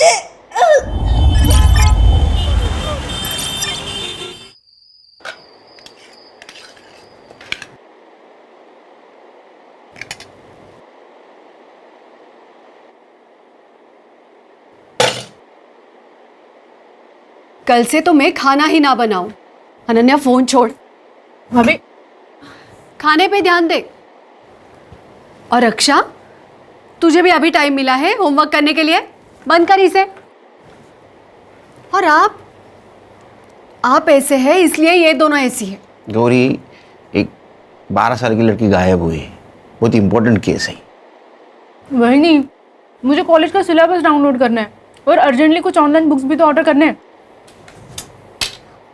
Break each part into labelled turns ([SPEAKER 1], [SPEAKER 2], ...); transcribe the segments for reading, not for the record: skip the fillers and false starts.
[SPEAKER 1] मुझे।
[SPEAKER 2] कल से तो मैं खाना ही ना बनाऊं। अनन्या फोन छोड़,
[SPEAKER 3] भाभी
[SPEAKER 2] खाने पे ध्यान दे। और रक्षा, तुझे भी अभी टाइम मिला है होमवर्क करने के लिए, बंद कर इसे। और आप ऐसे हैं इसलिए ये दोनों ऐसी है।
[SPEAKER 4] गौरी, एक 12 साल की लड़की गायब हुई है, बहुत इंपॉर्टेंट केस है।
[SPEAKER 3] वही नहीं, मुझे कॉलेज का सिलेबस डाउनलोड करना है और अर्जेंटली कुछ ऑनलाइन बुक्स भी तो ऑर्डर करने हैं।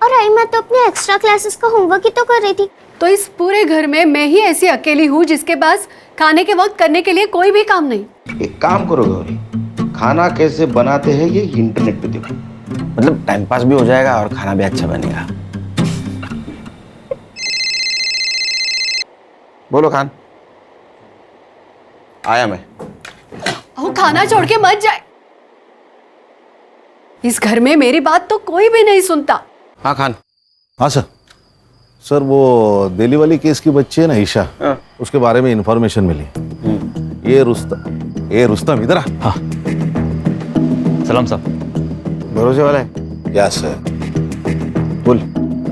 [SPEAKER 5] और आई मैं तो अपने एक्स्ट्रा क्लासेस का होमवर्क ही तो कर रही थी।
[SPEAKER 2] तो इस पूरे घर में मैं ही ऐसी अकेली हूँ जिसके पास खाने के वक्त करने के लिए कोई भी काम नहीं।
[SPEAKER 4] एक काम करो गौरी, खाना कैसे बनाते हैं ये इंटरनेट पे देखो, मतलब टाइम पास भी हो जाएगा और खाना भी अच्छा बनेगा। बोलो खान। आया मैं।
[SPEAKER 2] वो खाना छोड़ के मत जाए। इस घर में मेरी बात तो कोई भी नहीं सुनता।
[SPEAKER 4] हाँ खान।
[SPEAKER 6] हाँ सर। सर वो दिल्ली वाली केस की बच्ची है ना ईशा, उसके बारे में इंफॉर्मेशन मिली। ये रुस्तम इधर आ। हाँ
[SPEAKER 7] सलाम साहब।
[SPEAKER 4] भरोसे वाला है?
[SPEAKER 6] Yes sir.
[SPEAKER 4] बोल।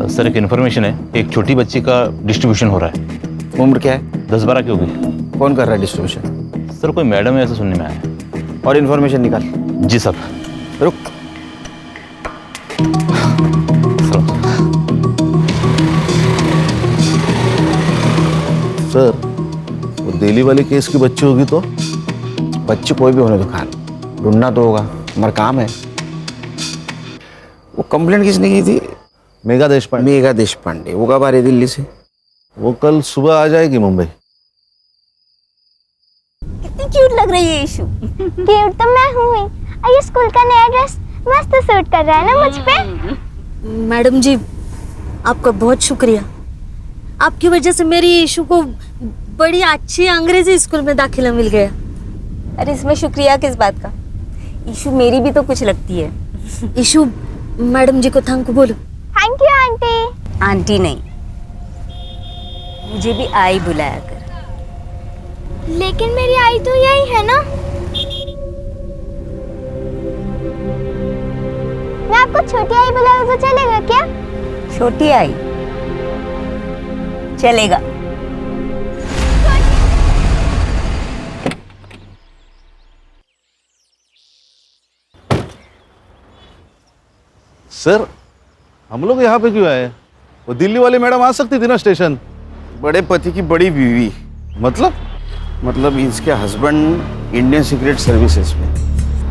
[SPEAKER 7] सर एक इन्फॉर्मेशन है, एक छोटी बच्ची का डिस्ट्रीब्यूशन हो रहा है।
[SPEAKER 4] उम्र क्या है?
[SPEAKER 7] 10-12 की होगी।
[SPEAKER 4] कौन कर रहा है डिस्ट्रीब्यूशन?
[SPEAKER 7] सर कोई मैडम है ऐसा सुनने में आया है।
[SPEAKER 4] और इन्फॉर्मेशन निकाल।
[SPEAKER 7] जी सर।
[SPEAKER 4] रुक।
[SPEAKER 6] सर वो दिल्ली वाली केस की बच्ची होगी तो?
[SPEAKER 4] बच्चे कोई भी होने दो खान, ढूंढना तो होगा, हमारा काम है। वो कंप्लेंट किसने की थी?
[SPEAKER 6] मेघा देशपांडे।
[SPEAKER 4] मेघा देशपांडे। वो कब आ रही दिल्ली से?
[SPEAKER 6] वो कल सुबह आ जाएगी मुंबई।
[SPEAKER 5] कितनी क्यूट लग रही है ईशु। क्यूट तो मैं हूँ ही। और ये स्कूल का नया ड्रेस मस्त सूट कर रहा है ना मुझ पे।
[SPEAKER 1] मैडम जी, आपका बहुत शुक्रिया। आपकी वजह से मेरी ईशु को बड़ी अच्छी अंग्रेजी स्कूल में दाखिला मिल गया।
[SPEAKER 8] अरे इसमें शुक्रिया किस बात का? ईशु मेरी भी तो कुछ लगती है।
[SPEAKER 1] ईशु, मैडम जी को थैंक बोलो।
[SPEAKER 5] Thank you aunty.
[SPEAKER 8] आंटी नहीं, मुझे भी आई बुलाया कर।
[SPEAKER 5] लेकिन मेरी आई तो यही है ना। मैं आपको छोटी आई बुलाऊं तो चलेगा क्या?
[SPEAKER 8] छोटी आई चलेगा।
[SPEAKER 6] सर हम लोग यहाँ पे क्यों आए? वो दिल्ली वाली मैडम आ सकती थी ना स्टेशन।
[SPEAKER 4] बड़े पति की बड़ी बीवी।
[SPEAKER 6] मतलब
[SPEAKER 4] इसके हस्बैंड इंडियन सीक्रेट सर्विसेज में,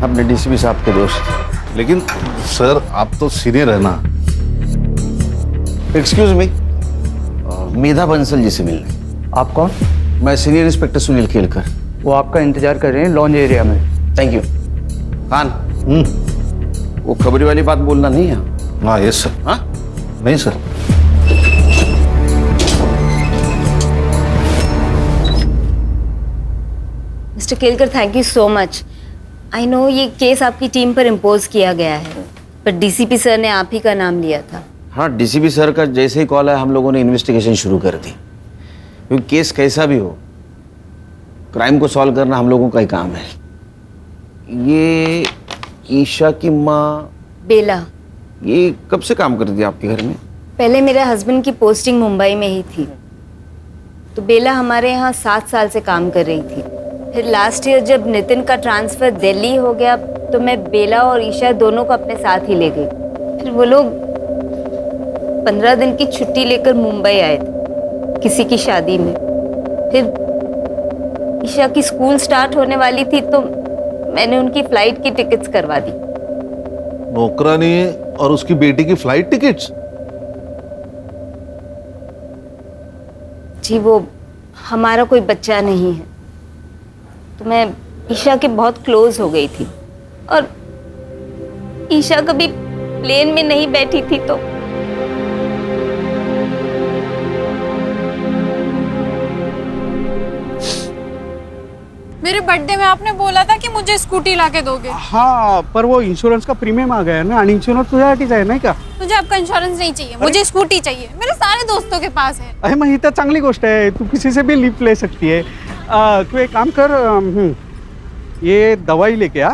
[SPEAKER 4] अपने डीसीपी साहब के दोस्त।
[SPEAKER 6] लेकिन सर आप तो सीनियर है ना।
[SPEAKER 4] एक्सक्यूज मी, मेधा बंसल जी से मिलना।
[SPEAKER 9] आप कौन?
[SPEAKER 4] मैं सीनियर इंस्पेक्टर सुनील केलकर।
[SPEAKER 9] वो आपका इंतजार कर रहे हैं लॉन्ज एरिया में।
[SPEAKER 4] Thank you. खान, वो खबरी वाली बात बोलना नहीं है।
[SPEAKER 6] हाँ यस सर।
[SPEAKER 4] हाँ
[SPEAKER 6] नहीं sir.
[SPEAKER 8] Mister Kelkar, thank you so much. I know ये केस आपकी टीम पर इम्पोज किया गया है, पर डीसीपी सर ने आप ही का नाम लिया था।
[SPEAKER 4] हाँ, डीसीपी सर का जैसे ही कॉल आया हम लोगों ने इन्वेस्टिगेशन शुरू कर दी, क्योंकि केस कैसा भी हो, क्राइम को सॉल्व करना हम लोगों का ही काम है। ये ईशा की माँ
[SPEAKER 8] बेला,
[SPEAKER 4] ये कब से काम करती है आपके घर में?
[SPEAKER 8] पहले मेरे हस्बैंड की पोस्टिंग मुंबई में ही थी, तो बेला हमारे यहाँ 7 साल से काम कर रही थी। फिर लास्ट ईयर जब नितिन का ट्रांसफ़र दिल्ली हो गया तो मैं बेला और ईशा दोनों को अपने साथ ही ले गई। फिर वो लोग 15 दिन की छुट्टी लेकर मुंबई आए थे किसी की शादी में। फिर ईशा की स्कूल स्टार्ट होने वाली थी तो मैंने उनकी फ़्लाइट की टिकट्स करवा दी।
[SPEAKER 6] नौकरानी और उसकी बेटी की फ्लाइट टिकट्स?
[SPEAKER 8] जी, वो हमारा कोई बच्चा नहीं है, तो मैं ईशा के बहुत क्लोज हो गई थी। और ईशा कभी प्लेन में नहीं बैठी थी तो
[SPEAKER 10] मेरे बर्थडे में आपने बोला था कि मुझे स्कूटी लाके दोगे।
[SPEAKER 11] हाँ, पर वो इंश्योरेंस का प्रीमियम आ गया ना, आणि इंश्योरेंस तुझ्यासाठीच आहे नाही का?
[SPEAKER 10] मुझे आपका इंश्योरेंस नहीं चाहिए, मुझे स्कूटी चाहिए, मेरे सारे दोस्तों के पास है।
[SPEAKER 11] अरे मग ही तर चांगली गोष्ट आहे, तू किसी से भी लिफ्ट ले सकती है। तू एक काम कर, ये दवाई लेके आ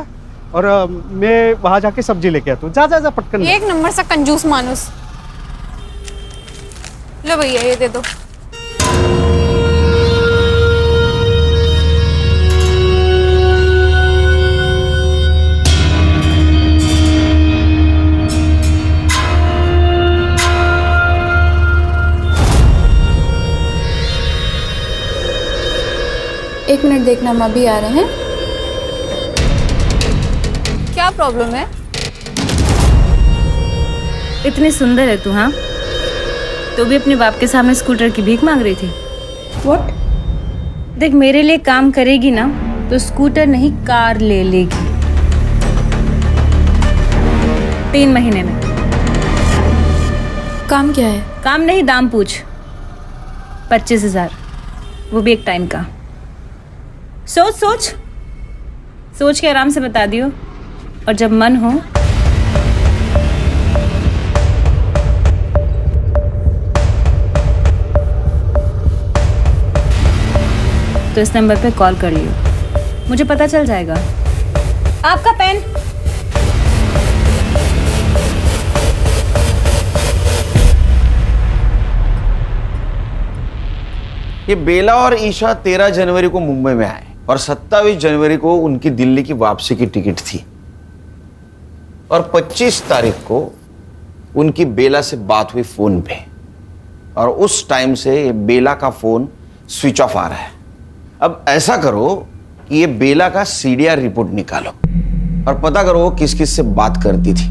[SPEAKER 11] और मैं वहाँ जाके सब्जी लेके आता हूँ। जा जा जा पटकन।
[SPEAKER 10] एक नंबर सा कंजूस मानुस। लो भैया ये दे दो।
[SPEAKER 12] एक मिनट देखना, हम अभी आ रहे हैं।
[SPEAKER 10] क्या प्रॉब्लम है?
[SPEAKER 8] इतनी सुंदर है तू, हाँ? तो भी अपने बाप के सामने स्कूटर की भीख मांग रही थी।
[SPEAKER 12] व्हाट?
[SPEAKER 8] देख, मेरे लिए काम करेगी ना तो स्कूटर नहीं कार ले लेगी 3 महीने में।
[SPEAKER 12] काम क्या है?
[SPEAKER 8] काम नहीं, दाम पूछ। 25,000, वो भी एक टाइम का। सोच सोच सोच के आराम से बता दियो, और जब मन हो तो इस नंबर पे कॉल कर लियो, मुझे पता चल जाएगा। आपका पेन।
[SPEAKER 4] ये बेला और ईशा 13 जनवरी को मुंबई में आए और 27 जनवरी को उनकी दिल्ली की वापसी की टिकट थी, और 25 तारीख को उनकी बेला से बात हुई फोन पे, और उस टाइम से ये बेला का फोन स्विच ऑफ आ रहा है। अब ऐसा करो कि ये बेला का सीडीआर रिपोर्ट निकालो और पता करो वो किस किस से बात करती थी,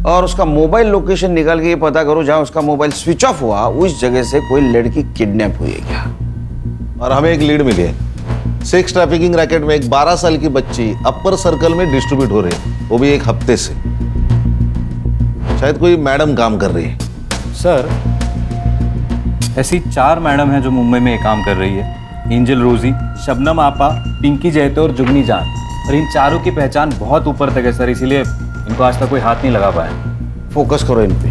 [SPEAKER 4] और उसका मोबाइल लोकेशन निकाल के ये पता करो जहां उसका मोबाइल स्विच ऑफ हुआ उस जगह से कोई लड़की किडनैप हुई है क्या।
[SPEAKER 6] और हमें एक लीड मिली है, सेक्स ट्रैफिकिंग रैकेट में एक 12 साल की बच्ची अपर सर्कल में डिस्ट्रीब्यूट हो रही है, वो भी एक हफ्ते से। शायद कोई मैडम काम कर रही है।
[SPEAKER 13] सर, ऐसी 4 मैडम हैं जो मुंबई में ये काम कर रही है। एंजल रोजी, शबनम आपा, पिंकी जैतो और जुगनी जान। और इन चारों की पहचान बहुत ऊपर तक है सर, इसीलिए इनको आज तक कोई हाथ नहीं लगा पाया।
[SPEAKER 4] फोकस करो इन पे।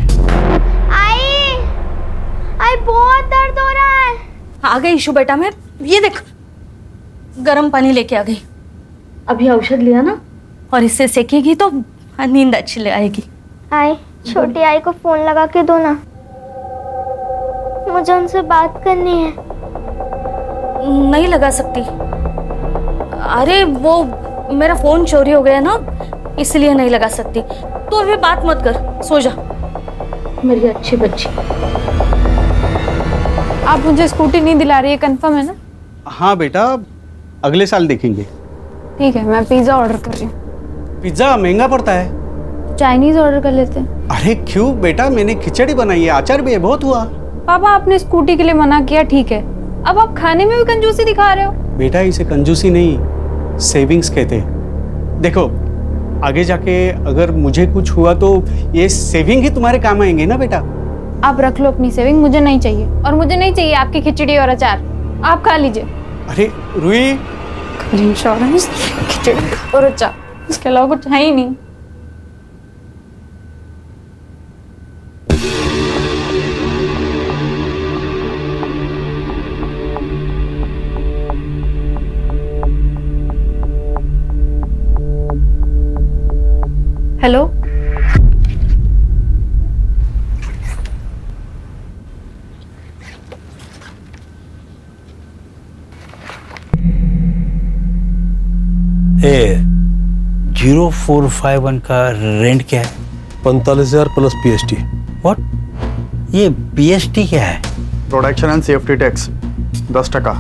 [SPEAKER 5] आई बहुत दर्द हो रहा है।
[SPEAKER 1] आ गई ईशु बेटा, मैं ये देख गर्म पानी लेके आ गई। अभी औषध लिया ना, और इससे सेकेगी तो नींद अच्छी ले आएगी।
[SPEAKER 5] आई, छोटी आई को फोन लगा के दो ना, मुझे उनसे बात करनी है।
[SPEAKER 1] नहीं लगा सकती, अरे वो मेरा फोन चोरी हो गया ना, इसलिए नहीं लगा सकती। तो अभी बात मत कर, सो जा मेरी अच्छी बच्ची।
[SPEAKER 10] आप मुझे स्कूटी नहीं दिला रही है, कंफर्म है ना?
[SPEAKER 11] हाँ बेटा, अगले साल देखेंगे।
[SPEAKER 10] ठीक है, मैं पिज्जा ऑर्डर कर रही हूँ।
[SPEAKER 11] पिज्जा महंगा पड़ता है।
[SPEAKER 10] चाइनीज ऑर्डर कर लेते हैं।
[SPEAKER 11] अरे क्यों बेटा, मैंने खिचड़ी बनाई है, अचार भी है, बहुत हुआ।
[SPEAKER 10] पापा, आपने स्कूटी के लिए मना किया, ठीक है, अब आप खाने में भी कंजूसी दिखा रहे हो।
[SPEAKER 11] बेटा, इसे कंजूसी नहीं, सेविंग्स कहते हैं। देखो, आगे जाके अगर मुझे कुछ हुआ तो ये सेविंग ही तुम्हारे काम आएंगे ना बेटा।
[SPEAKER 10] आप रख लो अपनी सेविंग, मुझे नहीं चाहिए, और मुझे नहीं चाहिए आपकी खिचड़ी और अचार, आप खा लीजिए।
[SPEAKER 11] अरे रुई,
[SPEAKER 10] इंश्योरेंस, खिचड़ी और अचार, इसके अलावा कुछ है ही नहीं। हेलो,
[SPEAKER 14] ए 0451 का रेंट क्या है?
[SPEAKER 15] 45,000 प्लस पीएसटी।
[SPEAKER 14] व्हाट? ये पीएसटी क्या है?
[SPEAKER 11] Production and safety tax 10%।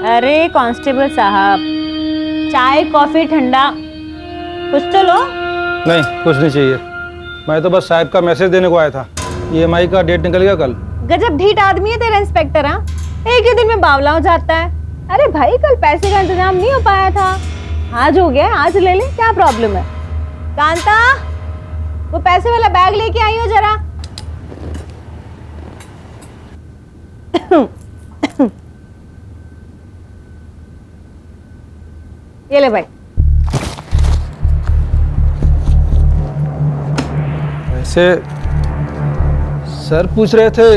[SPEAKER 16] अरे कांस्टेबल साहब, चाय कॉफी ठंडा कुछ तो लो।
[SPEAKER 15] नहीं, कुछ नहीं चाहिए, मैं तो बस साहब का मैसेज देने को आया था। ईएमआई का डेट निकल गया कल।
[SPEAKER 16] गजब ढीठ आदमी है तेरा इंस्पेक्टर। हाँ, एक के दिन में बावला हो जाता है। अरे भाई कल पैसे का इंतजाम नहीं हो पाया था, आज हो गया, आज ले ले, क्या प्रॉब्लम है। कांता, वो पैसे वाला बैग लेके आई हो जरा। ये ले भाई।
[SPEAKER 15] वैसे सर पूछ रहे थे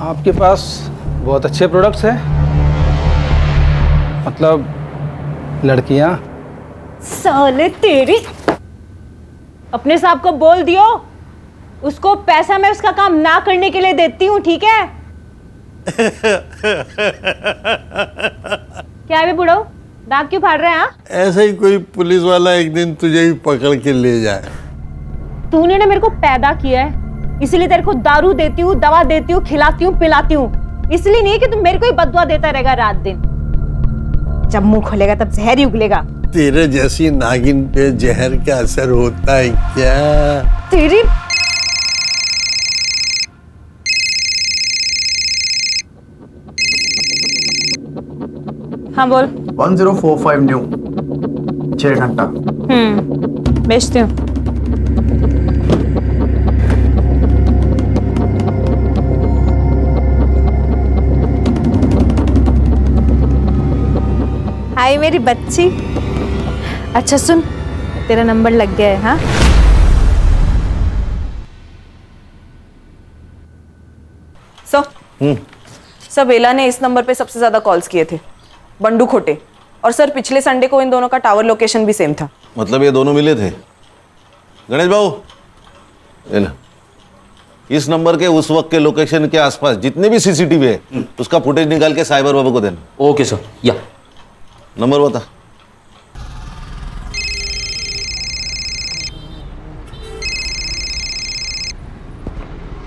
[SPEAKER 15] आपके पास बहुत अच्छे प्रोडक्ट्स हैं, मतलब लड़कियां।
[SPEAKER 16] साले तेरी, अपने साहब को बोल दियो, उसको पैसा मैं उसका काम ना करने के लिए देती हूँ, ठीक है। क्या है बे बुढ़ो, दांत क्यों फाड़ रहे हैं?
[SPEAKER 17] ऐसा ही कोई पुलिस वाला एक दिन तुझे भी पकड़ के ले जाए।
[SPEAKER 16] तूने ना मेरे को पैदा किया है, इसलिए तेरे को दारू देती हूँ, दवा देती हूँ, खिलाती हूँ, पिलाती हूँ, इसलिए नहीं कि तुम मेरे को ही बददुआ देता रहेगा रात दिन। जब मुंह खोलेगा तब जहर ही उगलेगा।
[SPEAKER 17] तेरे जैसी नागिन पे जहर का असर होता है क्या?
[SPEAKER 16] तेरी हाँ बोल।
[SPEAKER 18] 1045 न्यू 6 घंटा।
[SPEAKER 16] बेचती हूँ। हाय मेरी बच्ची। अच्छा सुन, तेरा नंबर लग गया है। हाँ
[SPEAKER 19] सर बेला ने इस नंबर पे सबसे ज्यादा कॉल्स किए थे, बंडू खोटे। और सर पिछले संडे को इन दोनों का टावर लोकेशन भी सेम था।
[SPEAKER 6] मतलब ये दोनों मिले थे? गणेश बाबू, ये लो। इस नंबर के उस वक्त के लोकेशन के आसपास जितने भी सीसीटीवी है उसका फुटेज निकाल के साइबर बाबू को देना।
[SPEAKER 18] Okay sir. या
[SPEAKER 6] नंबर बता।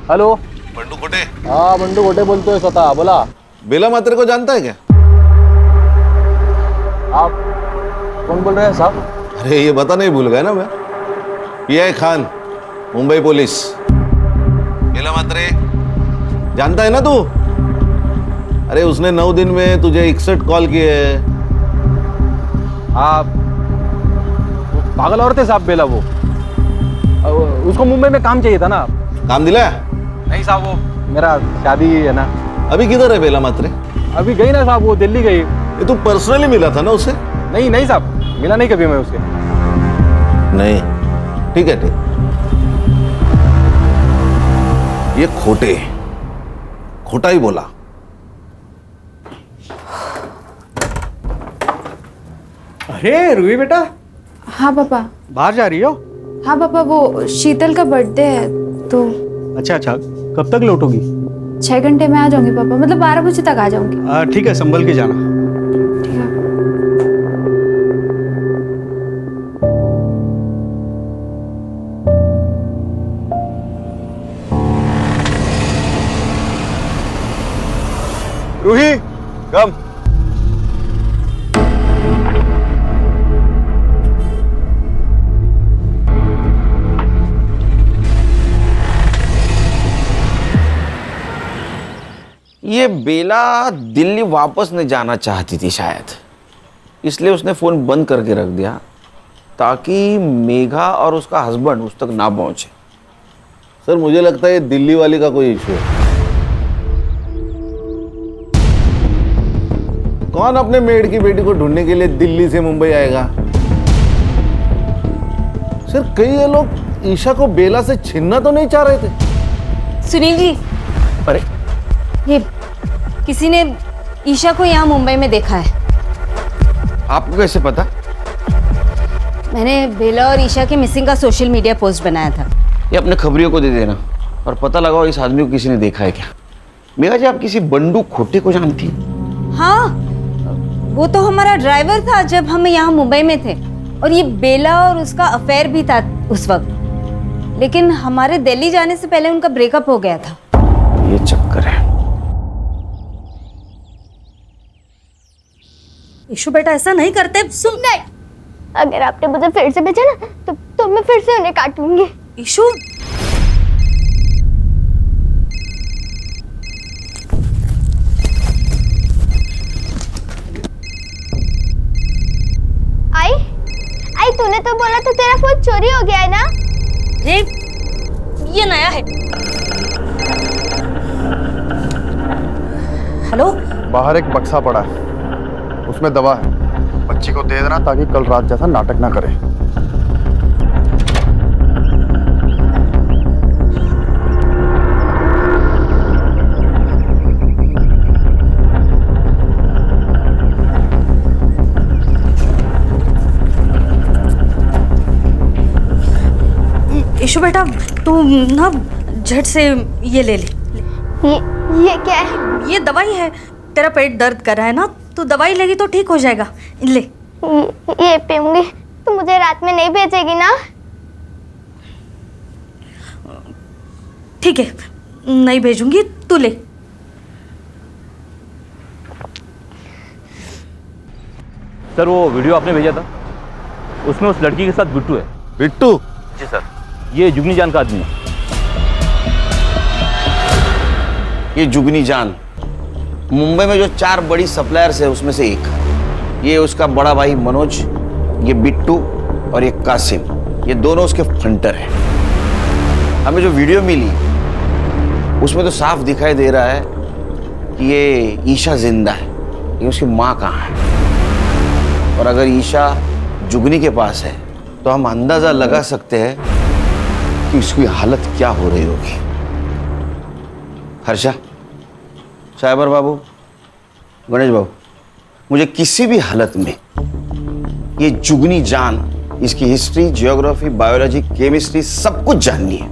[SPEAKER 15] हेलो,
[SPEAKER 6] बंडू खोटे।
[SPEAKER 15] हाँ बंडू खोटे बोलते हो, स्वतः बोला।
[SPEAKER 6] बेला मात्रे को जानता है क्या?
[SPEAKER 15] आप कौन बोल रहे हैं साहब?
[SPEAKER 6] अरे ये बता नहीं भूल गया ना मैं, पीआई खान, मुंबई पुलिस। बेला मात्रे जानता है ना तू? अरे उसने 9 दिन में तुझे 61 कॉल किए हैं।
[SPEAKER 15] आप पागल औरत है साहब बेला, वो उसको मुंबई में काम चाहिए था ना।
[SPEAKER 6] काम दिलाया?
[SPEAKER 15] नहीं साहब, वो मेरा शादी है ना।
[SPEAKER 6] अभी किधर है बेला मात्रे?
[SPEAKER 15] अभी गई ना साहब, वो दिल्ली गई।
[SPEAKER 6] ये तू पर्सनली मिला था ना उससे?
[SPEAKER 15] नहीं नहीं साहब, मिला नहीं कभी मैं उससे।
[SPEAKER 6] नहीं, ठीक है ठीक। ये खोटा ही बोला।
[SPEAKER 11] अरे रूही बेटा।
[SPEAKER 12] हाँ पापा।
[SPEAKER 11] बाहर जा रही हो?
[SPEAKER 12] हाँ पापा, वो शीतल का बर्थडे है तो।
[SPEAKER 11] अच्छा अच्छा, कब तक लौटोगी?
[SPEAKER 12] 6 घंटे में आ जाऊंगी पापा, मतलब 12 बजे तक आ जाऊंगी।
[SPEAKER 11] ठीक है, संभल के जाना।
[SPEAKER 12] ठीक है।
[SPEAKER 6] रूही कम।
[SPEAKER 4] ये बेला दिल्ली वापस नहीं जाना चाहती थी शायद, इसलिए उसने फ़ोन बंद करके रख दिया ताकि मेघा और उसका हस्बैंड उस तक ना पहुंचे।
[SPEAKER 6] सर मुझे लगता है ये दिल्ली वाली का कोई इशू है। कौन अपने मेड की बेटी को ढूंढने के लिए दिल्ली से मुंबई आएगा? सर कई ये लोग ईशा को बेला से छीनना तो नहीं चाह रहे थे?
[SPEAKER 8] सुनील जी,
[SPEAKER 4] अरे
[SPEAKER 8] ये किसी ने ईशा को यहाँ मुंबई में देखा है।
[SPEAKER 4] आपको कैसे पता?
[SPEAKER 8] मैंने बेला और ईशा के मिसिंग का सोशल मीडिया पोस्ट बनाया था।
[SPEAKER 4] ये अपने खबरियों को दे देना और पता लगाओ इस आदमी को किसी ने देखा है क्या। मेघा जी, आप किसी बंडू खोटे को जानती?
[SPEAKER 8] हाँ, वो तो हमारा ड्राइवर था जब हम यहाँ मुंबई में थे, और ये बेला और उसका अफेयर भी था उस वक्त, लेकिन हमारे दिल्ली जाने से पहले उनका ब्रेकअप हो गया था।
[SPEAKER 4] ये चक्कर है।
[SPEAKER 1] ईशु बेटा ऐसा नहीं करते। सुन,
[SPEAKER 5] नहीं, अगर आपने मुझे फिर से भेजा ना तो मैं फिर से उन्हें काटूंगी।
[SPEAKER 1] ईशु,
[SPEAKER 5] तूने तो बोला था तेरा फोन चोरी हो गया है ना?
[SPEAKER 1] ये नया है। हेलो,
[SPEAKER 18] बाहर एक बक्सा पड़ा है, उसमें दवा है, बच्ची को दे देना ताकि कल रात जैसा नाटक ना करे।
[SPEAKER 1] ईशु बेटा, तू ना झट से ये ले ले।
[SPEAKER 5] ये क्या है?
[SPEAKER 1] ये दवाई है। तेरा पेट दर्द कर रहा है ना, तू दवाई लेगी तो ठीक हो जाएगा। ले।
[SPEAKER 5] ये पीऊंगी। तू मुझे रात में नहीं भेजेगी ना?
[SPEAKER 1] ठीक है, नहीं भेजूंगी, तू ले।
[SPEAKER 7] सर वो वीडियो आपने भेजा था, उसमें उस लड़की के साथ बिट्टू है।
[SPEAKER 6] बिट्टू?
[SPEAKER 7] जी सर, ये जुगनी जान का आदमी है।
[SPEAKER 4] ये जुगनी जान मुंबई में जो 4 बड़ी सप्लायर्स है उसमें से एक। ये उसका बड़ा भाई मनोज, ये बिट्टू और ये कासिम, ये दोनों उसके फ्रंटर हैं। हमें जो वीडियो मिली उसमें तो साफ दिखाई दे रहा है कि ये ईशा जिंदा है, लेकिन उसकी माँ कहाँ है। और अगर ईशा जुगनी के पास है तो हम अंदाजा लगा सकते हैं कि उसकी हालत क्या हो रही होगी। हर्षा, साइबर बाबू, गणेश बाबू, मुझे किसी भी हालत में ये जुगनी जान, इसकी हिस्ट्री, जियोग्राफी, बायोलॉजी, केमिस्ट्री सब कुछ जाननी है।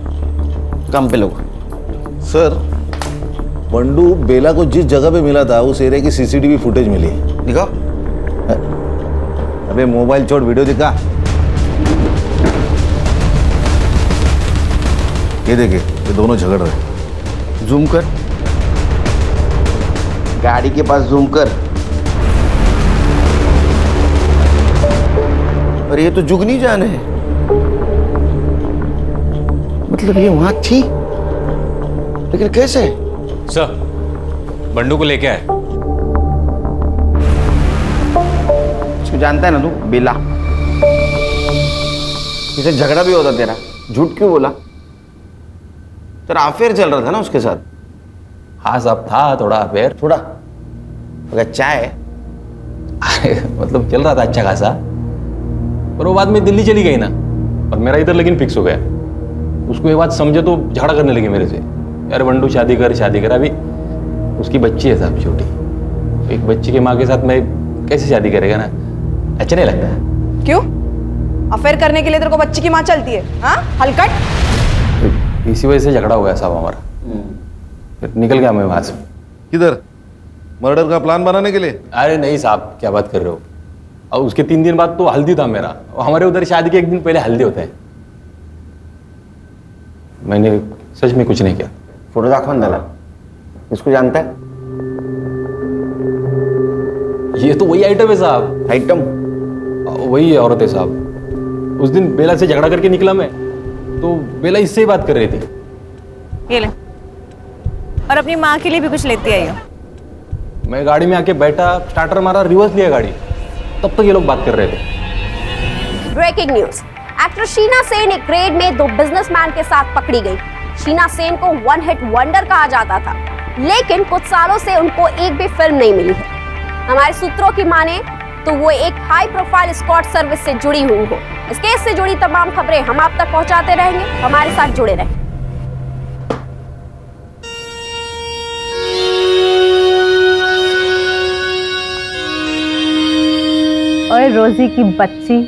[SPEAKER 4] काम पे लोग।
[SPEAKER 6] सर, बंडू बेला को जिस जगह पे मिला था उस एरिया की सीसीटीवी फुटेज मिली है।
[SPEAKER 4] दिखाओ।
[SPEAKER 6] अबे मोबाइल छोड़, वीडियो दिखा। ये देखे, ये दोनों झगड़ रहे।
[SPEAKER 4] जूम कर, गाड़ी के पास जूम कर। और ये तो जुगनी जान है, मतलब ये वहां थी, लेकिन कैसे?
[SPEAKER 13] सर, बंडू को लेके आए।
[SPEAKER 4] इसको जानता है ना तू? बेला। इसे झगड़ा भी होता तेरा, झूठ क्यों बोला? तेरा अफेयर चल रहा था ना उसके साथ?
[SPEAKER 13] हाँ साहब, था थोड़ा अफेयर।
[SPEAKER 4] थोड़ा? अगर चाय?
[SPEAKER 13] अरे मतलब चल रहा था अच्छा खासा, पर वो बाद में दिल्ली चली गई ना, और मेरा इधर लेकिन फिक्स हो गया। उसको ये बात समझे तो झगड़ा करने लगी मेरे से, यार बंडू शादी कर शादी कर। अभी उसकी बच्ची है साहब, छोटी। एक बच्ची की माँ के साथ मैं कैसे शादी करेगा ना, अच्छा नहीं लगता है।
[SPEAKER 19] क्यों? अफेयर करने के लिए तेरे को बच्ची की माँ चलती है? हाँ, हलकट।
[SPEAKER 13] इसी वजह से झगड़ा हो गया साहब हमारा, फिर निकल गया मैं वहां से।
[SPEAKER 6] किधर? मर्डर का प्लान बनाने के लिए?
[SPEAKER 13] अरे नहीं साहब, क्या बात कर रहे हो। और उसके 3 दिन बाद तो हल्दी था मेरा। हमारे उधर शादी के 1 दिन पहले हल्दी होता है। मैंने सच में कुछ नहीं किया।
[SPEAKER 4] फोटो दाखवन दाला, इसको जानता है?
[SPEAKER 13] ये तो वही आइटम है साहब।
[SPEAKER 4] आइटम?
[SPEAKER 13] वही है औरत है साहब। उस दिन बेला से झगड़ा करके निकला मैं, तो बेला इससे ही बात कर रही थी।
[SPEAKER 19] ये ले, और अपनी माँ के लिए भी कुछ लेती आई हो।
[SPEAKER 13] मैं गाड़ी में आके बैठा, स्टार्टर मारा, रिवर्स लिया गाड़ी, तब तक ये लोग बात कर रहे थे।
[SPEAKER 20] Breaking news, actress Sheena Sen एक रेड में 2 बिजनेसमैन के साथ पकड़ी गई। शीना सेन को 1 हिट वंडर कहा जाता था, लेकिन कुछ सालों से उनको एक भी फिल्म नहीं मिली है। हमारे सूत्रों की माने तो वो एक हाई प्रोफाइल एस्कॉर्ट सर्विस से जुड़ी हुई हो। इस केस से जुड़ी तमाम खबरें हम आप तक पहुंचाते रहेंगे, हमारे साथ जुड़े रहें।
[SPEAKER 16] और रोजी की बच्ची,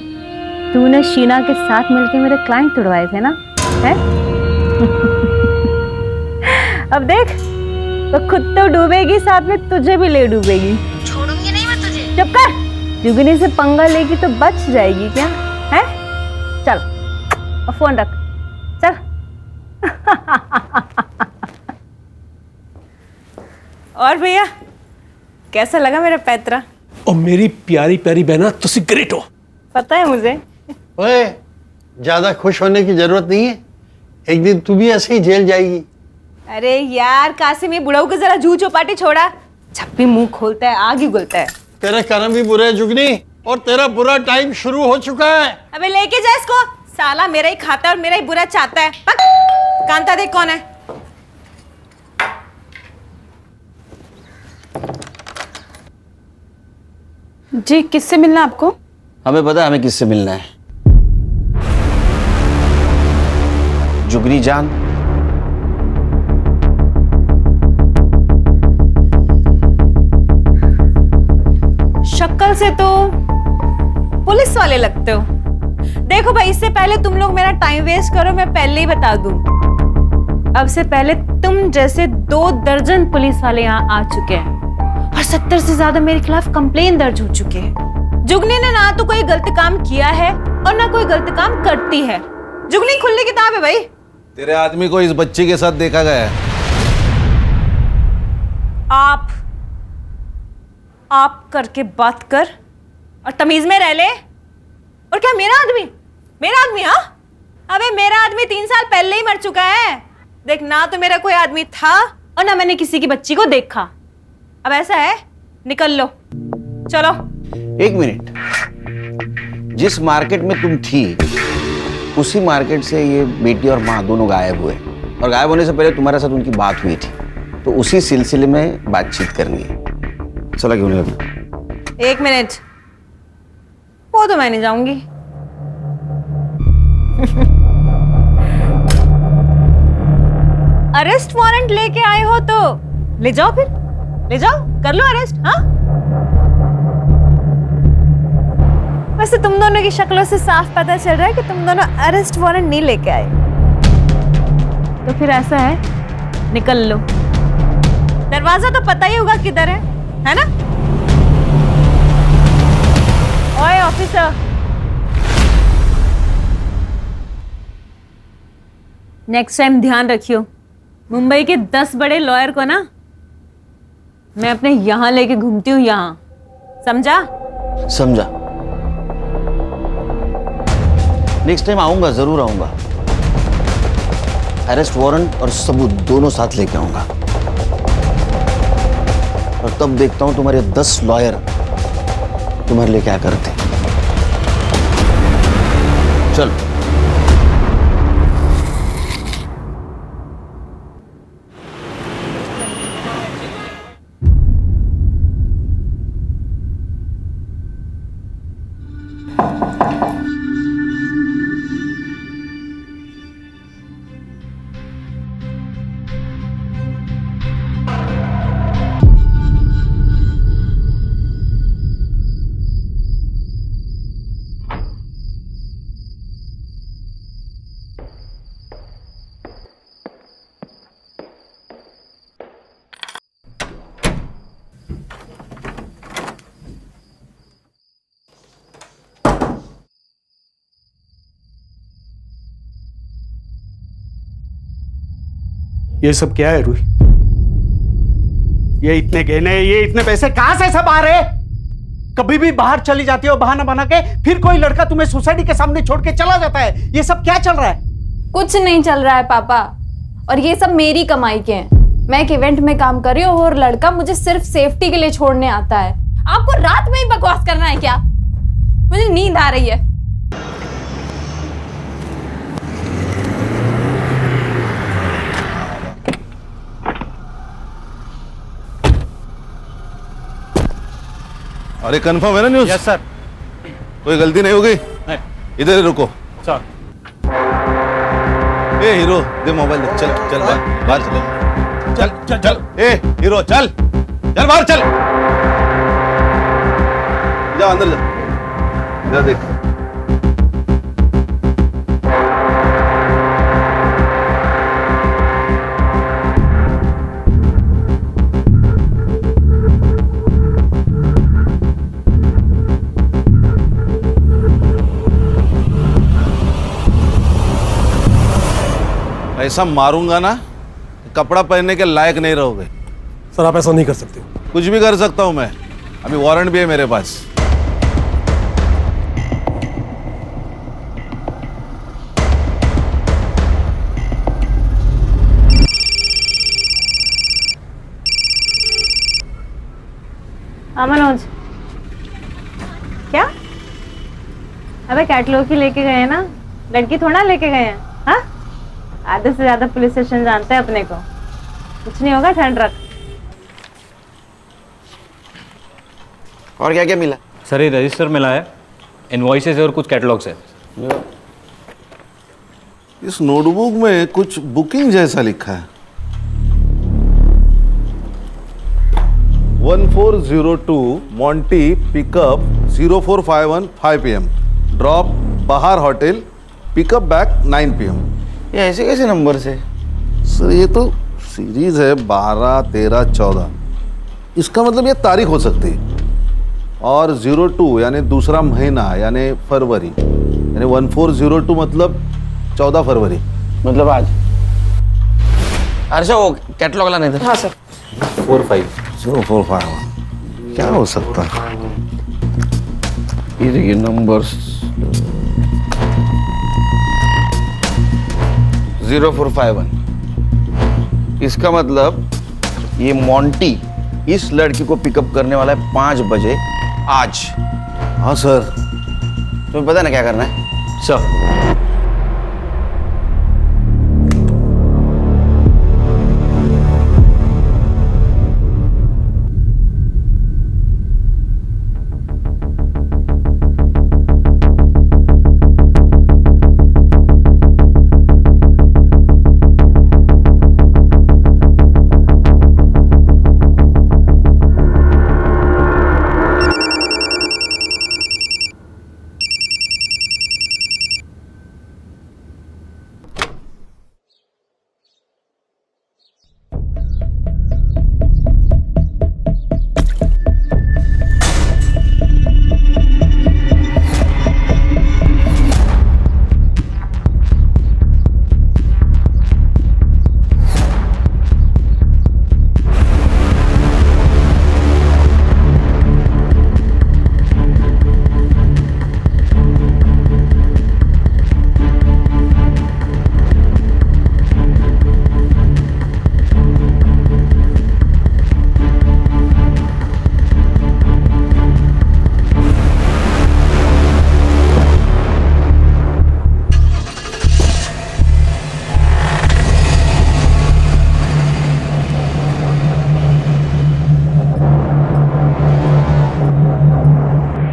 [SPEAKER 16] तूने शीना के साथ मिलके मेरे क्लाइंट तुड़वाए थे ना, है? अब देख, तो खुद तो डूबेगी, साथ में तुझे भी ले डूबेगी।
[SPEAKER 5] छोड़ूंगी नहीं मैं तुझे।
[SPEAKER 16] चुप कर। जुगनी से पंगा लेगी तो बच जाएगी क्या, है? चल, और फोन रख, चल। और भैया, कैसा लगा मेरा पैतरा?
[SPEAKER 17] और मेरी प्यारी प्यारी बहना, तुसी ग्रेट हो।
[SPEAKER 16] पता है मुझे।
[SPEAKER 17] ओए, ज्यादा खुश होने की जरूरत नहीं है, एक दिन तू भी ऐसे ही जेल जाएगी।
[SPEAKER 16] अरे यार कासिम, ये बुढ़ाऊ के जरा जू चौपाटी छोड़ा। जब भी मुंह खोलता है आग ही उगलता है।
[SPEAKER 17] तेरा कर्म भी बुरा है जुगनी। और तेरा बुरा टाइम शुरू हो चुका है।
[SPEAKER 16] अबे लेके जा इसको, साला मेरा ही खाता है और मेरा ही बुरा चाहता है। पक, कांता देख कौन है।
[SPEAKER 10] जी, किससे मिलना है आपको?
[SPEAKER 4] हमें पता है हमें किससे मिलना है। जुगनी जान।
[SPEAKER 16] शक्ल से तो पुलिस वाले लगते हो। देखो भाई, इससे पहले तुम लोग मेरा टाइम वेस्ट करो, मैं पहले ही बता दूं, अब से पहले तुम जैसे 2 दर्जन पुलिस वाले यहाँ आ चुके हैं और 70 से ज्यादा मेरे खिलाफ कंप्लेन दर्ज हो चुके हैं। जुगनी ने ना तो कोई गलत काम किया है और ना कोई गलत काम करती है। जुगनी खुली किताब है भाई।
[SPEAKER 6] तेरे आदमी को इस बच्ची के साथ देखा गया है।
[SPEAKER 16] आप करके बात कर और तमीज में रह ले। और क्या मेरा आदमी हाँ? अबे मेरा आदमी 3 साल पहले ही मर चुका है। देख, ना तो मेरा कोई आदमी था और ना मैंने किसी की बच्ची को देखा। अब ऐसा है, निकल लो, चलो।
[SPEAKER 4] 1 मिनट, जिस मार्केट में तुम थी उसी मार्केट से ये बेटी और माँ दोनों गायब हुए, और गायब होने से पहले तुम्हारे साथ उनकी बात हुई थी, तो उसी सिलसिले में बातचीत करनी है। चला क्यों नहीं लगा?
[SPEAKER 16] 1 मिनट, वो तो मैं नहीं जाऊंगी। अरेस्ट वारंट लेके आए हो तो ले जाओ, फिर ले जाओ, कर लो अरेस्ट। हाँ, वैसे तुम दोनों की शक्लों से साफ पता चल रहा है कि तुम दोनों अरेस्ट वारंट नहीं लेके आए। तो फिर ऐसा है, निकल लो। दरवाजा तो पता ही होगा किधर है ना? ओए ऑफिसर, नेक्स्ट टाइम ध्यान रखियो, मुंबई के 10 बड़े लॉयर को ना मैं अपने यहां लेके घूमती हूँ, यहां, समझा?
[SPEAKER 4] समझा। नेक्स्ट टाइम आऊंगा, जरूर आऊंगा। अरेस्ट वारंट और सबूत दोनों साथ लेके आऊंगा, और तब देखता हूं तुम्हारे 10 लॉयर तुम्हारे लिए क्या करते। चलो।
[SPEAKER 11] ये सब क्या है रूही? ये इतने गहने, ये इतने पैसे कहां से सब आ रहे? कभी भी बाहर चली जाती हो बहाना बना के, फिर कोई लड़का तुम्हें सोसाइटी के सामने छोड़ के चला जाता है। ये सब क्या चल रहा है?
[SPEAKER 10] कुछ नहीं चल रहा है पापा, और ये सब मेरी कमाई के हैं। मैं एक इवेंट में काम कर रही हूँ और लड़का मुझे सिर्फ सेफ्टी के लिए छोड़ने आता है। आपको रात में ही बकवास करना है क्या? मुझे नींद आ रही है।
[SPEAKER 6] अरे कंफर्म है ना न्यूज़?
[SPEAKER 11] Yes sir.
[SPEAKER 6] कोई गलती नहीं होगी? इधर ही रुको।
[SPEAKER 11] सर।
[SPEAKER 6] ए हीरो, दे मोबाइल दे। चल चल बाहर चल चल चल चल। ए हीरो, चल चल बाहर चल। जा अंदर जा, जा देख। ऐसा मारूंगा ना, कपड़ा पहनने के लायक नहीं रहोगे।
[SPEAKER 21] सर आप ऐसा नहीं कर सकते।
[SPEAKER 6] कुछ भी कर सकता हूं मैं, अभी वारंट भी है मेरे पास।
[SPEAKER 16] मनोज, क्या? अबे कैटलॉग ही लेके गए हैं ना, लड़की थोड़ा लेके गए हैं। हाँ, आधे से ज्यादा पुलिस स्टेशन जानते हैं अपने को। कुछ नहीं होगा, ठंड रख।
[SPEAKER 4] और क्या क्या मिला?
[SPEAKER 13] सर ये रजिस्टर मिला है, इनवॉइसेस और कुछ कैटलॉग्स है।
[SPEAKER 6] इस नोटबुक में कुछ बुकिंग जैसा लिखा है। 1402 मॉन्टी पिकअप 0451 5 PM ड्रॉप बाहर होटल पिकअप बैक 9 PM।
[SPEAKER 4] ये ऐसे कैसे नंबर से?
[SPEAKER 6] सर ये तो सीरीज है 12, 13, 14। इसका मतलब ये तारीख हो सकती है। और 02 यानी दूसरा महीना यानी फरवरी, यानी 1402 मतलब 14 फरवरी,
[SPEAKER 4] मतलब आज। अच्छा वो कैटलॉग लाने थे।
[SPEAKER 19] हाँ सर।
[SPEAKER 6] 0451 क्या हो सकता है?
[SPEAKER 4] ये देखिए नंबर्स 0451। इसका मतलब ये मॉन्टी इस लड़की को पिकअप करने वाला है 5 बजे आज।
[SPEAKER 6] हाँ सर।
[SPEAKER 4] तुम्हें पता ना क्या करना है?
[SPEAKER 13] सर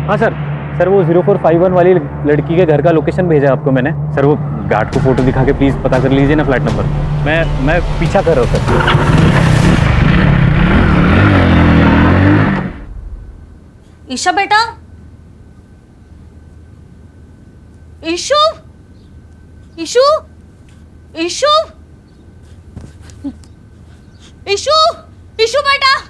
[SPEAKER 13] हाँ सर वो 0451 वाली लड़की के घर का लोकेशन भेजा आपको मैंने। सर वो गार्ड को फोटो दिखा के प्लीज़ पता कर लीजिए ना फ्लैट नंबर। मैं पीछा कर रहा हूँ सर।
[SPEAKER 1] ईशा बेटा, ईशु, ईशु, ईशु, ईशु, ईशु बेटा।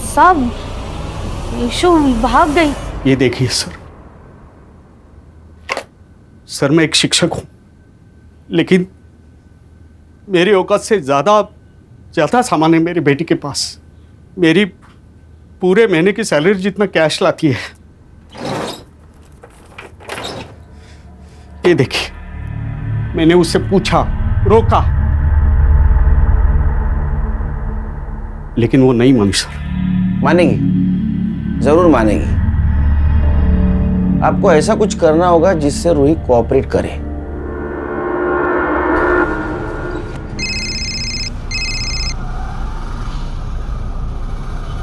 [SPEAKER 1] साहब, ईशु भाग गई।
[SPEAKER 11] ये देखिए सर मैं एक शिक्षक हूं, लेकिन मेरी औकात से ज्यादा सामान है मेरी बेटी के पास। मेरी पूरे महीने की सैलरी जितना कैश लाती है। ये देखिए, मैंने उससे पूछा, रोका, लेकिन वो नहीं मानी सर।
[SPEAKER 4] मानेगी, जरूर मानेगी। आपको ऐसा कुछ करना होगा जिससे रूही कोऑपरेट करे।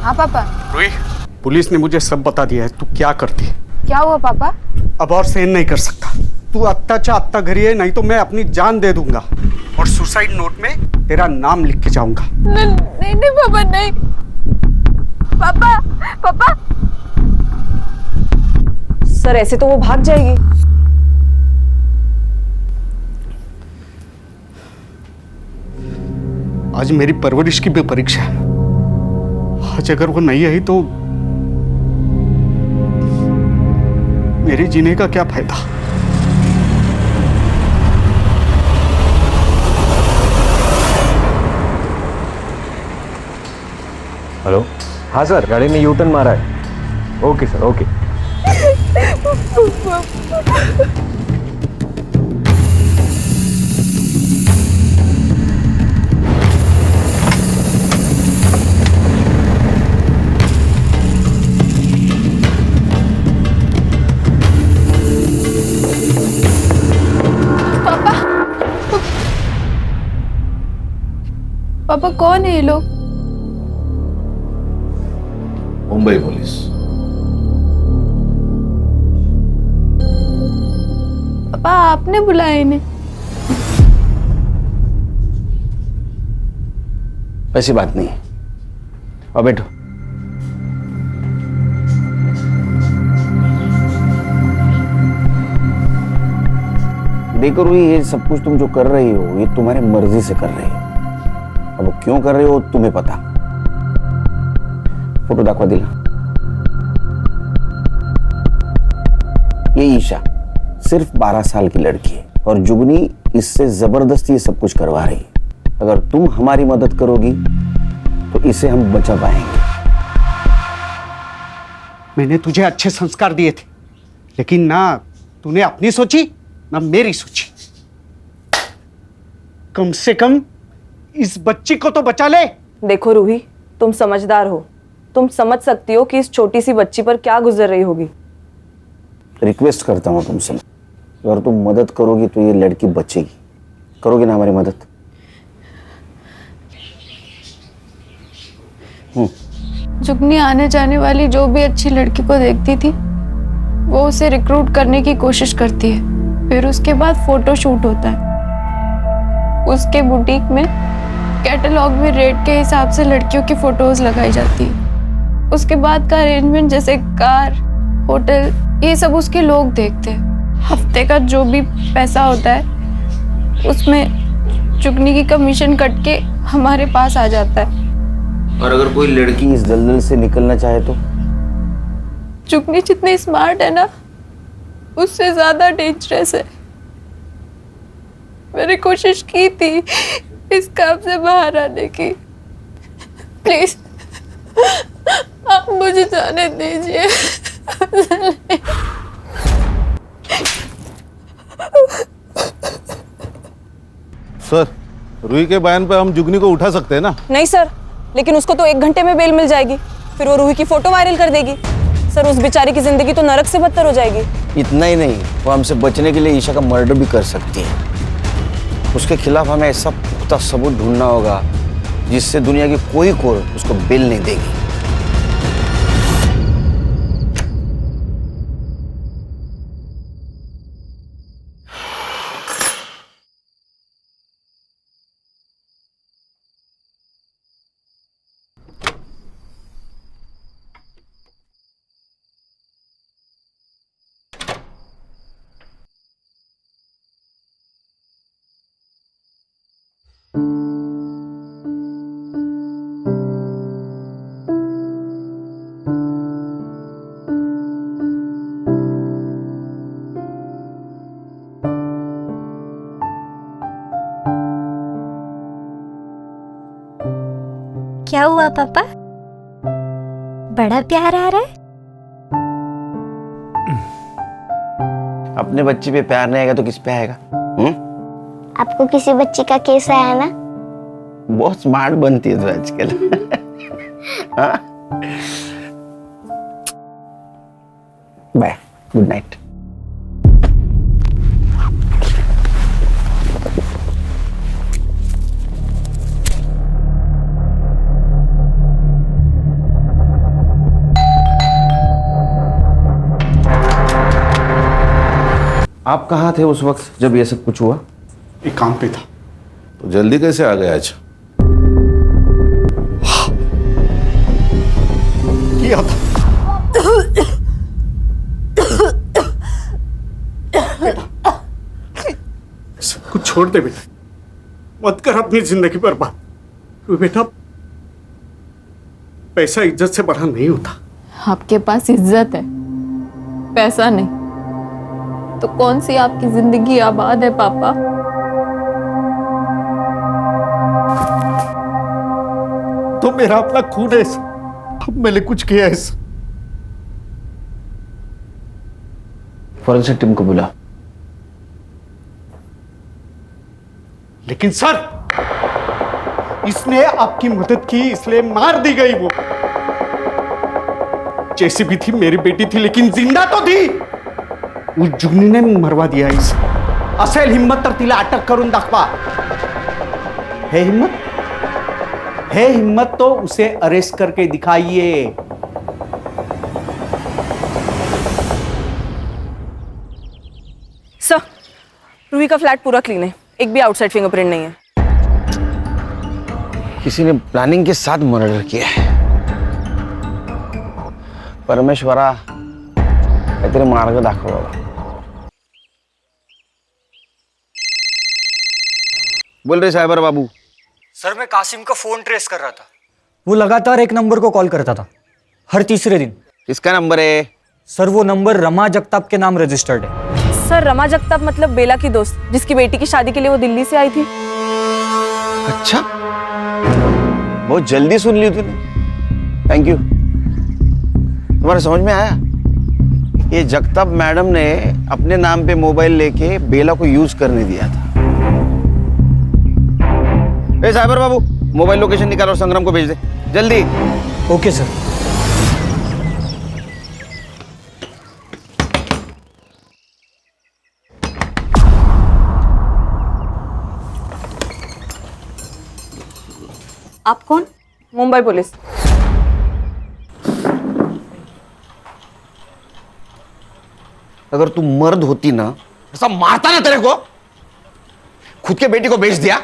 [SPEAKER 12] हाँ पापा।
[SPEAKER 11] रूही, पुलिस ने मुझे सब बता दिया है। तू क्या करती है?
[SPEAKER 12] क्या हुआ पापा?
[SPEAKER 11] अब और सहन नहीं कर सकता। तू अत्ता अत्ता घरी है, नहीं तो मैं अपनी जान दे दूंगा और सुसाइड नोट में तेरा नाम लिख के जाऊंगा।
[SPEAKER 12] नहीं नहीं पापा, नहीं पापा। पापा
[SPEAKER 19] सर ऐसे तो वो भाग जाएगी।
[SPEAKER 11] आज मेरी परवरिश की भी परीक्षा है। आज अगर वो नहीं आई तो मेरे जीने का क्या फायदा?
[SPEAKER 13] हेलो। हाँ सर, गाड़ी ने यू टर्न मारा है। Okay sir, okay.
[SPEAKER 12] पापा कौन है ये लोग?
[SPEAKER 6] मुंबई पुलिस।
[SPEAKER 12] पापा आपने बुलाया इन्हें?
[SPEAKER 4] ऐसी बात नहीं है। और बैठो। देखो रूही, ये सब कुछ तुम जो कर रही हो ये तुम्हारी मर्जी से कर रही हो। अब वो क्यों कर रही हो तुम्हें पता। फोटो दाखवा दिला। ये ईशा सिर्फ 12 साल की लड़की है और जुगनी इससे जबरदस्ती ये सब कुछ करवा रही है। अगर तुम हमारी मदद करोगी तो इसे हम बचा पाएंगे।
[SPEAKER 11] मैंने तुझे अच्छे संस्कार दिए थे, लेकिन ना तूने अपनी सोची ना मेरी सोची। कम से कम इस बच्ची को तो बचा ले।
[SPEAKER 19] देखो रूही, तुम समझदार हो, तुम समझ सकती हो कि इस छोटी सी बच्ची पर क्या गुजर रही होगी।
[SPEAKER 4] रिक्वेस्ट करता हूं तुमसे, अगर तुम मदद करोगी तो ये लड़की बचेगी। करोगी ना हमारी मदद?
[SPEAKER 12] जुगनी आने जाने वाली जो भी अच्छी लड़की को देखती थी वो उसे रिक्रूट करने की कोशिश करती है। फिर उसके बाद फोटो शूट होता है। उसके बुटीक में कैटलॉग में रेट के हिसाब से लड़कियों की फोटोज लगाई जाती है। उसके बाद का अरेंजमेंट जैसे कार, होटल, ये सब उसके लोग देखते हैं। हफ्ते का जो भी पैसा होता है उसमें जुगनी की कमीशन कट के हमारे पास आ जाता है।
[SPEAKER 4] और अगर कोई लड़की इस दलदल से निकलना चाहे तो?
[SPEAKER 12] जुगनी जितनी स्मार्ट है ना उससे ज्यादा डेंजरस है। मैंने कोशिश की थी इस काम से बाहर आने की। प्लीज आप मुझे जाने दीजिए।
[SPEAKER 6] सर, रूही के बयान पे हम जुगनी को उठा सकते हैं ना?
[SPEAKER 19] नहीं सर, लेकिन उसको तो 1 घंटे में बेल मिल जाएगी, फिर वो रूही की फोटो वायरल कर देगी। सर, उस बेचारी की जिंदगी तो नरक से बदतर हो जाएगी।
[SPEAKER 4] इतना ही नहीं, वो हमसे बचने के लिए ईशा का मर्डर भी कर सकती है। उसके खिलाफ हमें ऐसा पुख्ता सबूत ढूंढना होगा जिससे दुनिया की कोई कोर्ट उसको बेल नहीं देगी।
[SPEAKER 5] क्या हुआ पापा? बड़ा प्यार आ रहा है?
[SPEAKER 4] अपने बच्चे पे प्यार नहीं आएगा तो किस पे आएगा?
[SPEAKER 5] आपको किसी बच्ची का केस आया ना?
[SPEAKER 4] बहुत स्मार्ट बनती है तो आजकल। हाँ? Bye, good night. आप कहाँ थे उस वक्त जब ये सब कुछ हुआ?
[SPEAKER 11] एक काम पे था।
[SPEAKER 6] तो जल्दी कैसे आ गए आज?
[SPEAKER 11] किया था। सब कुछ छोड़ दे बेटा, मत कर अपनी जिंदगी बर्बाद। बेटा, पैसा इज्जत से बड़ा नहीं होता।
[SPEAKER 12] आपके पास इज्जत है, पैसा नहीं, तो कौन सी आपकी जिंदगी आबाद है पापा?
[SPEAKER 11] तो मेरा अपना खून है, अब मैंने कुछ किया है।
[SPEAKER 4] फॉरेंसिक टीम को बुला।
[SPEAKER 11] लेकिन सर, इसने आपकी मदद की इसलिए मार दी गई। वो जैसी भी थी मेरी बेटी थी, लेकिन जिंदा तो थी। उस जुगनी ने मरवा दिया इसे। असेल हिम्मत तर तिला अटक करून दाखवा। हे हिम्मत? है हिम्मत तो उसे अरेस्ट करके दिखाइए।
[SPEAKER 19] सर, रूही का फ्लैट पूरा क्लीन है, एक भी आउटसाइड फिंगरप्रिंट नहीं है।
[SPEAKER 4] किसी ने प्लानिंग के साथ मर्डर किया है। परमेश्वरा काहीतरी मार्ग दाखव बाबा। बोल रहे साइबर बाबू।
[SPEAKER 9] सर मैं कासिम का फोन ट्रेस कर रहा था। वो लगातार एक नंबर को कॉल करता था हर तीसरे दिन।
[SPEAKER 4] किसका नंबर है?
[SPEAKER 9] सर वो नंबर रमा जगताप के नाम रजिस्टर्ड है।
[SPEAKER 19] सर रमा जगताप मतलब बेला की दोस्त, जिसकी बेटी की शादी के लिए वो दिल्ली से आई थी।
[SPEAKER 4] अच्छा, बहुत जल्दी सुन ली तूने, थैंक यू। तुम्हारे समझ में आया? ये जगताप मैडम ने अपने नाम पे मोबाइल लेके बेला को यूज करने दिया था। ए साइबर बाबू, मोबाइल लोकेशन निकाल और संग्राम को भेज दे जल्दी।
[SPEAKER 9] Okay sir.
[SPEAKER 1] आप कौन?
[SPEAKER 19] मुंबई पुलिस।
[SPEAKER 4] अगर तू मर्द होती ना, ऐसा मारता ना तेरे को। खुद के बेटी को बेच दिया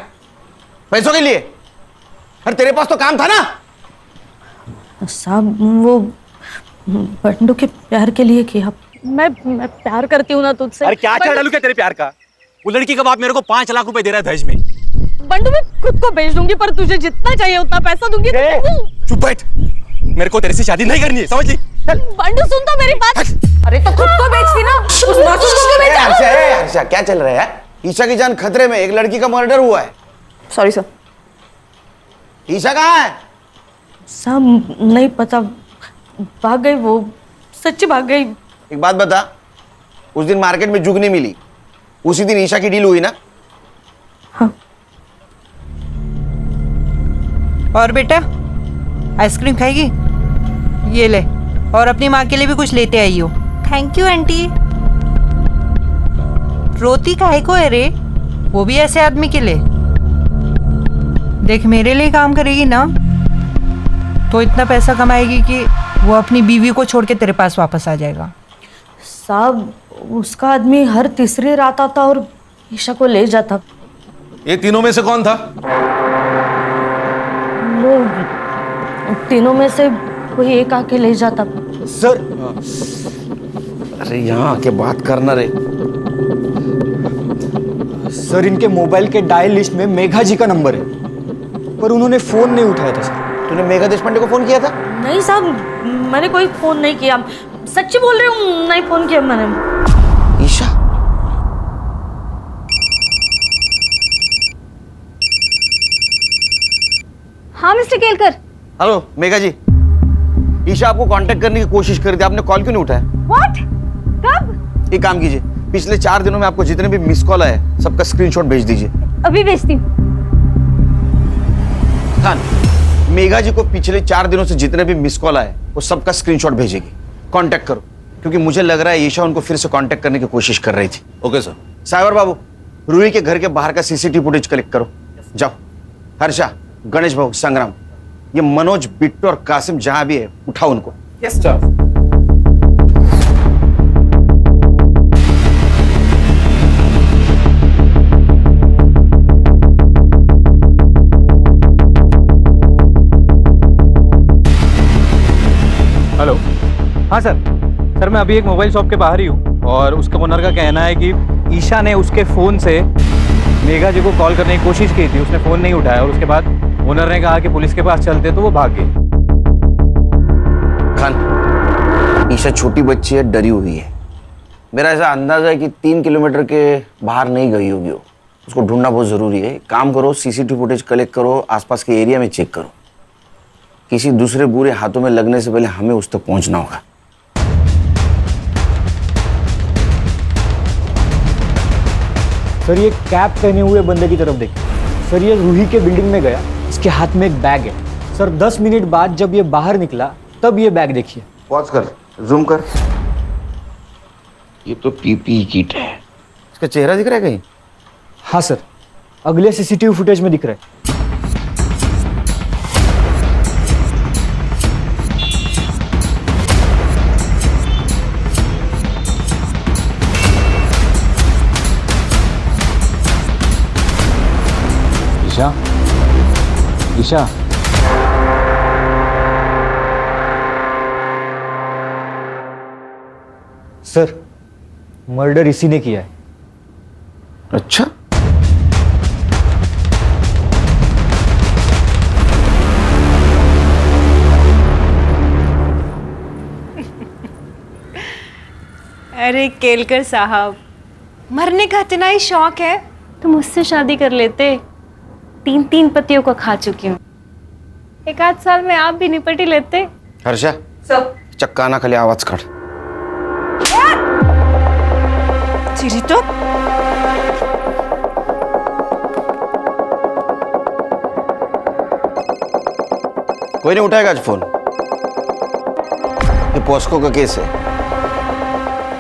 [SPEAKER 4] पैसों के लिए। अरे तेरे पास तो काम था ना।
[SPEAKER 1] साहब वो बंडू के प्यार के लिए किया। मैं प्यार करती हूँ ना तुझसे।
[SPEAKER 15] अरे क्या डालू क्या तेरे प्यार का? वो लड़की का बाप मेरे को 5 लाख रुपए दे रहा है दहेज में।
[SPEAKER 1] बंडू मैं खुद को बेच दूंगी, पर तुझे जितना चाहिए उतना पैसा दूंगी।
[SPEAKER 15] चुप बैठ, मेरे को तेरे से शादी नहीं करनी है, समझ ली?
[SPEAKER 1] बंडू सुन तो मेरी बात।
[SPEAKER 19] अरे तो खुद को बेचती ना, उस मासूम को बेच।
[SPEAKER 4] हर्षा क्या चल रहा है? ईशा की जान खतरे में, एक लड़की का मर्डर हुआ है।
[SPEAKER 19] Sorry sir.
[SPEAKER 4] ईशा कहाँ है?
[SPEAKER 1] साहब नहीं पता, भाग गई वो, सच्ची भाग गई।
[SPEAKER 4] एक बात बता, उस दिन मार्केट में जुगनी मिली, उसी दिन ईशा की डील हुई ना?
[SPEAKER 1] हाँ।
[SPEAKER 3] और बेटा आइसक्रीम खाएगी? ये ले, और अपनी माँ के लिए भी कुछ लेते आई हो। Thank you aunty. रोती काहे को है रे? वो भी ऐसे आदमी के लिए। देख मेरे लिए काम करेगी ना तो इतना पैसा कमाएगी कि वो अपनी बीवी को छोड़ के तेरे पास वापस आ जाएगा।
[SPEAKER 1] साहब उसका आदमी हर तीसरी रात आता और ईशा को ले जाता।
[SPEAKER 6] ये तीनों में से कौन था?
[SPEAKER 1] वो तीनों में से कोई एक आके ले जाता।
[SPEAKER 9] सर
[SPEAKER 4] अरे यहाँ आके बात करना रे।
[SPEAKER 9] सर इनके मोबाइल के डायल लिस्ट में मेघा जी का नंबर है, पर उन्होंने फोन नहीं उठाया था सर।
[SPEAKER 4] तूने मेघा देशपांडे को फोन किया था?
[SPEAKER 1] नहीं साहब, मैंने कोई फोन नहीं किया। सच्ची बोल रही हूँ, नहीं फोन किया मैंने।
[SPEAKER 4] ईशा?
[SPEAKER 20] हाँ मिस्टर केलकर।
[SPEAKER 4] हेलो मेघा जी, ईशा आपको कांटेक्ट करने की कोशिश कर दी, आपने कॉल क्यों नहीं उठाया?
[SPEAKER 20] व्हाट? कब?
[SPEAKER 4] एक काम कीजिए, पिछले 4 दिनों में आपको जितने भी मिस कॉल आए सबका स्क्रीनशॉट भेज दीजिए।
[SPEAKER 20] अभी भेजती हूँ।
[SPEAKER 4] खान, मेघा जी को पिछले 4 दिनों से जितने भी मिस कॉल आए वो सबका स्क्रीनशॉट भेजेगी। कांटेक्ट करो, क्योंकि मुझे लग रहा है ईशा उनको फिर से कांटेक्ट करने की कोशिश कर रही थी।
[SPEAKER 6] Okay sir.
[SPEAKER 4] साइबर बाबू, रूही के घर के बाहर का सीसीटीवी फुटेज कलेक्ट करो। जाओ। हर्षा, गणेश भाऊ, संग्राम, ये मनोज, बिट्टू और कासिम जहां भी है उठाओ उनको।
[SPEAKER 13] Yes sir. हेलो। हाँ सर, सर मैं अभी एक मोबाइल शॉप के बाहर ही हूँ और उसका ओनर का कहना है कि ईशा ने उसके फ़ोन से मेघा जी को कॉल करने की कोशिश की थी, उसने फ़ोन नहीं उठाया और उसके बाद ओनर ने कहा कि पुलिस के पास चलते तो वो भाग गई।
[SPEAKER 4] खान, ईशा छोटी बच्ची है, डरी हुई है। मेरा ऐसा अंदाजा है कि 3 किलोमीटर के बाहर नहीं गई होगी वो। उसको ढूंढना बहुत ज़रूरी है। काम करो, सीसीटीवी फुटेज कलेक्ट करो, आसपास के एरिया में चेक करो। किसी दूसरे बुरे हाथों में लगने से पहले हमें उस तक पहुंचना होगा।
[SPEAKER 9] सर ये कैप पहने हुए बंदे की तरफ देखिए। सर ये रूही के बिल्डिंग में गया, इसके हाथ में एक बैग है। सर 10 मिनट बाद जब ये बाहर निकला तब ये बैग देखिए।
[SPEAKER 4] पॉज कर, जूम कर। ये तो पीपीई किट है। इसका चेहरा दिख रहा है कहीं?
[SPEAKER 9] हाँ सर, अगले सीसीटीवी फुटेज में दिख रहा है। ईशा, सर मर्डर इसी ने किया है।
[SPEAKER 4] अच्छा,
[SPEAKER 10] अरे केलकर साहब, मरने का इतना ही शौक है तो मुझसे शादी कर लेते। 3 पतियों को खा चुकी हूँ, 1 आध साल में आप भी निपट ही लेते।
[SPEAKER 4] हर्षा, चक्का ना खाली आवाज काढ।
[SPEAKER 10] चिरी तो
[SPEAKER 4] कोई नहीं उठाएगा आज फोन। ये पॉस्को का केस है,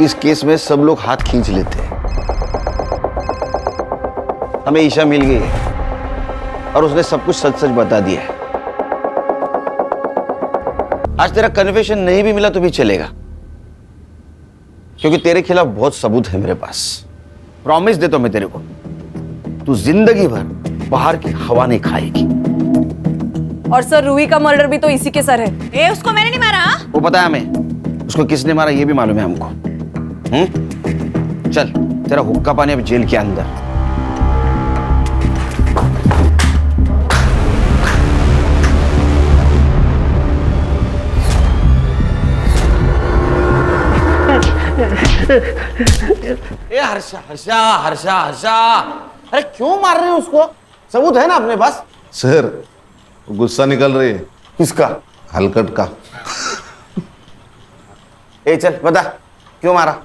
[SPEAKER 4] इस केस में सब लोग हाथ खींच लेते हैं। हमें ईशा मिल गई है और उसने सब कुछ सच सच बता दिया है। आज तेरा कन्फेशन नहीं भी मिला तो भी चलेगा, क्योंकि तेरे खिलाफ बहुत सबूत है मेरे पास। प्रॉमिस देता हूं मैं तेरे को, तू जिंदगी भर बाहर की हवा नहीं खाएगी।
[SPEAKER 19] और सर रूही का मर्डर भी तो इसी के सर है।
[SPEAKER 10] ए, उसको मैंने नहीं मारा।
[SPEAKER 4] वो पता है हमें, उसको किसने मारा ये भी मालूम है हमको। चल, तेरा हुक्का पानी अब जेल के अंदर। ए हर्षा हर्षा हर्षा हर्षा, अरे क्यों मार रहे हो उसको? सबूत है ना अपने पास।
[SPEAKER 6] सर गुस्सा निकल रही है।
[SPEAKER 4] किसका?
[SPEAKER 6] हलकट का।
[SPEAKER 4] ए चल बता, क्यों मारा?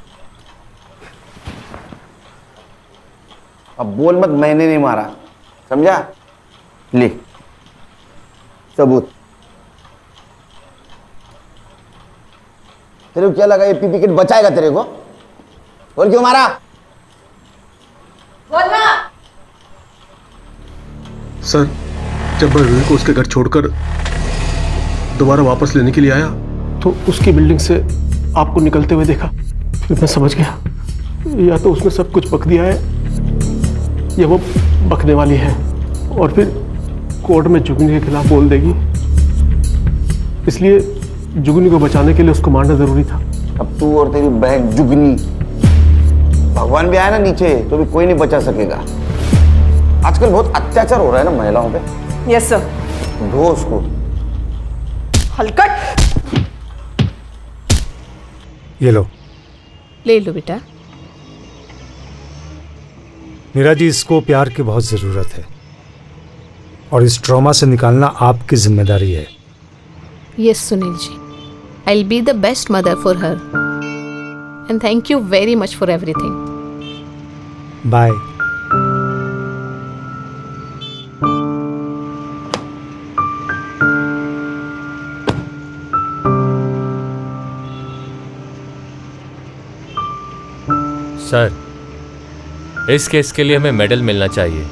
[SPEAKER 4] अब बोल मत मैंने नहीं मारा, समझा? ले सबूत। तेरे को क्या लगा ये पीपी किट बचाएगा तेरे को? बोल क्यों मारा?
[SPEAKER 10] बोलना।
[SPEAKER 21] सर, जब मैं रूही को उसके घर छोड़कर दोबारा वापस लेने के लिए आया तो उसकी बिल्डिंग से आपको निकलते हुए देखा। फिर मैं समझ गया या तो उसने सब कुछ बक दिया है या वो बकने वाली है, और फिर कोर्ट में जुगनी के खिलाफ बोल देगी। इसलिए जुगनी को बचाने के लिए उसको मारना जरूरी था।
[SPEAKER 4] अब तू और तेरी बहन जुगनी, भगवान भी आया ना नीचे तो भी कोई नहीं बचा सकेगा। आजकल बहुत अत्याचार हो रहा है ना महिलाओं पे।
[SPEAKER 19] Yes sir.
[SPEAKER 4] धो उसको।
[SPEAKER 19] हलकट।
[SPEAKER 2] ये लो।
[SPEAKER 22] ले लो बेटा।
[SPEAKER 2] मीरा जी, इसको प्यार की बहुत ज़रूरत है और इस ट्रॉमा से निकालना आपकी जिम्मेदारी है।
[SPEAKER 22] Yes Sunil ji, I will be the best mother for her and thank you very much for everything.
[SPEAKER 2] Bye.
[SPEAKER 23] Sir, इस केस के लिए हमें मेडल मिलना चाहिए।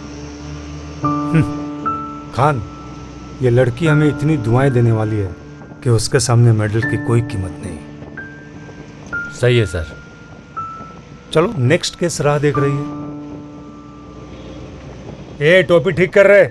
[SPEAKER 2] खान, ये लड़की हमें इतनी दुआएं देने वाली है कि उसके सामने मेडल की कोई कीमत नहीं।
[SPEAKER 23] सही है सर।
[SPEAKER 2] चलो नेक्स्ट केस राह देख रही है। ए, टोपी ठीक कर रहे।